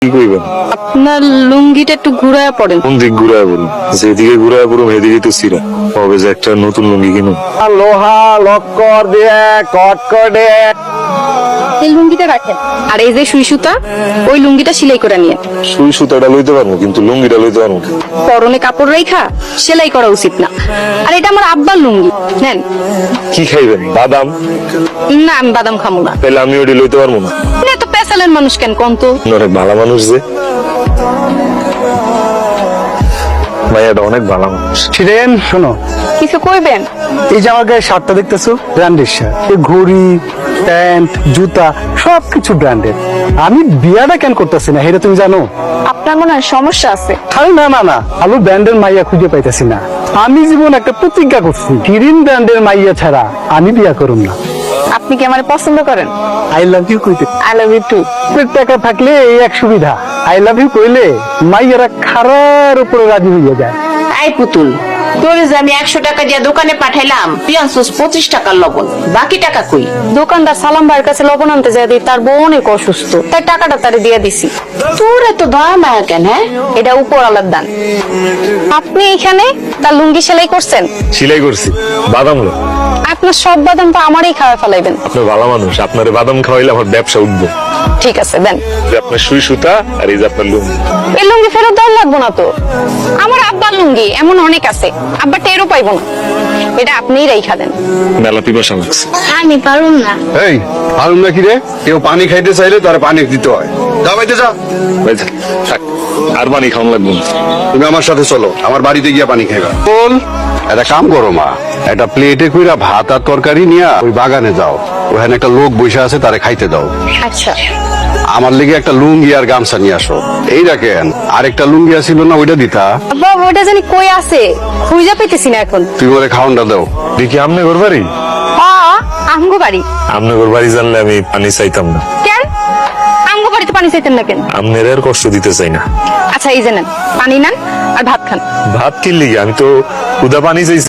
কি কইবেন? আপনার লুঙ্গিটা একটু ঘুরায় পড়েন। কোন দিক ঘুরায় পড়ুন? যেদিকে ঘুরায় পড়ুন সেদিকে তো সিরা হবে যে একটা নতুন লুঙ্গি কিনুন। লোহা লক্কর দিয়ে কট করে এই লুঙ্গিটা রাখেন, আর এই যে সুই সুতা ওই লুঙ্গিটা সেলাই করে নিয়ে। সুই সুতাটা লইতে পারবো কিন্তু লুঙ্গিটা লইতে পারবো না। পরনে কাপড় রেখা সেলাই করা উচিত না। আর এটা আমার আব্বার লুঙ্গি, নেন। কি খাইবেন? বাদাম? না, আমি বাদাম খাবো না। তাহলে আমি ওটি লইতে পারবো না। না, তো পেশালের মানুষ কেন কোন তো? অনেক ভালো মানুষ যে ভাইয়াটা অনেক ভালো মানুষ। ছিলেন। শোনো, কিছু কইবেন? এই যে আমার গায়ে শার্টটা দেখতেছো, ব্র্যান্ডের শার্ট। এই ঘড়ি, প্যান্ট, জুতা সবকিছু ব্র্যান্ডের। আমি বিয়াটা কেন করতেছি না এটা তুমি জানো? আপনার মনে হয় সমস্যা আছে। আরে না না না, আমি ব্র্যান্ডের মাইয়া খুঁজে পাইতেছি না। আমি জীবন একটা প্রতিজ্ঞা করছি, গ্রিন ব্র্যান্ডের মাইয়া ছাড়া আমি বিয়া করুম না। আপনি কি আমার পছন্দ করেন? আই লাভ ইউ কইতে আই লাভ ইউ টু। টাকা থাকলে এই এক সুবিধা, আই লাভ ইউ কইলে মাইয়ারা খারার উপরে রাজি হইয়া যায়। এই পুতুল, তোর যে আমি 100 টাকা দিয়ে দোকানে পাঠাইলাম, তুই আনছিস 25 টাকার লবণ, বাকি টাকা কই? দোকানদার সালাম ভাইয়ের কাছে লবণ আনতে যায় দিই, তার বউ অনেক অসুস্থ, তাই টাকাটা তারে দিয়ে দিছি। তোর এত দয়া মায়া কেন? হ্যাঁ, এটা উপর আলার দান। আপনি এখানে তার লুঙ্গি সেলাই করছেন? সিলাই করছি। বাদাম লো। আপনার সব বাদাম তো আমারই খাওয়া ফেলাইবেন। আপনি ভালো মানুষ, আপনার বাদাম খাওয়াইলে আমার ব্যবসা উঠবো। ঠিক আছে, দেন। যে আপনার সুই সুতা আর এই যে আপনার লুঙ্গি। এই লুঙ্গি ফেরত দেওয়ার লাগবো না তো। আমার আব্বার লুঙ্গি এমন অনেক আছে, আব্বা টেরও পাইবো না। এটা আপনিই রাইখা দেন। মেলা পিপাসা লাগছে। আমি পারুম না। এই পারুম না কি রে? কেউ পানি খাইতে চাইলে তার পানি দিতে হয়। যা বাইতে যা। ভাই, থাক, আর পানি খাওয়ান লাগবে না। তুমি আমার সাথে চলো, আমার বাড়িতে গিয়া পানি খাইবা। বল, একটা কাম করো মা, একটা প্লেটে কইরা ভাত আর তরকারি নিয়া ওই বাগানে যাও, ওখানে একটা লোক বসে আছে, তারে খাইতে দাও। আচ্ছা। আমার লেগে একটা লুঙ্গি আর গামছা নিয়ে আসো। এই রাখেন, আরেকটা লুঙ্গি আছিল না, ওইটা দিতা। আব্বা, ওটা জানি কই আছে, খুঁজে পেতেছি না এখন। তুমি ওরে খাওয়ানটা দাও। দেখি আমনে ঘর বাড়ি? আমগো বাড়ি? আমনে ঘর বাড়ি জানলে আমি পানি চাইতাম না। কেন আমগো বাড়িতে পানি চাইতেন না কেন? আমনের আর কষ্ট দিতে চাই না। আচ্ছা, এই যে নেন, পানি নেন আর ভাত খান। ভাত কিনলি? আমি তো ক্ষুদা পানি চাইছি।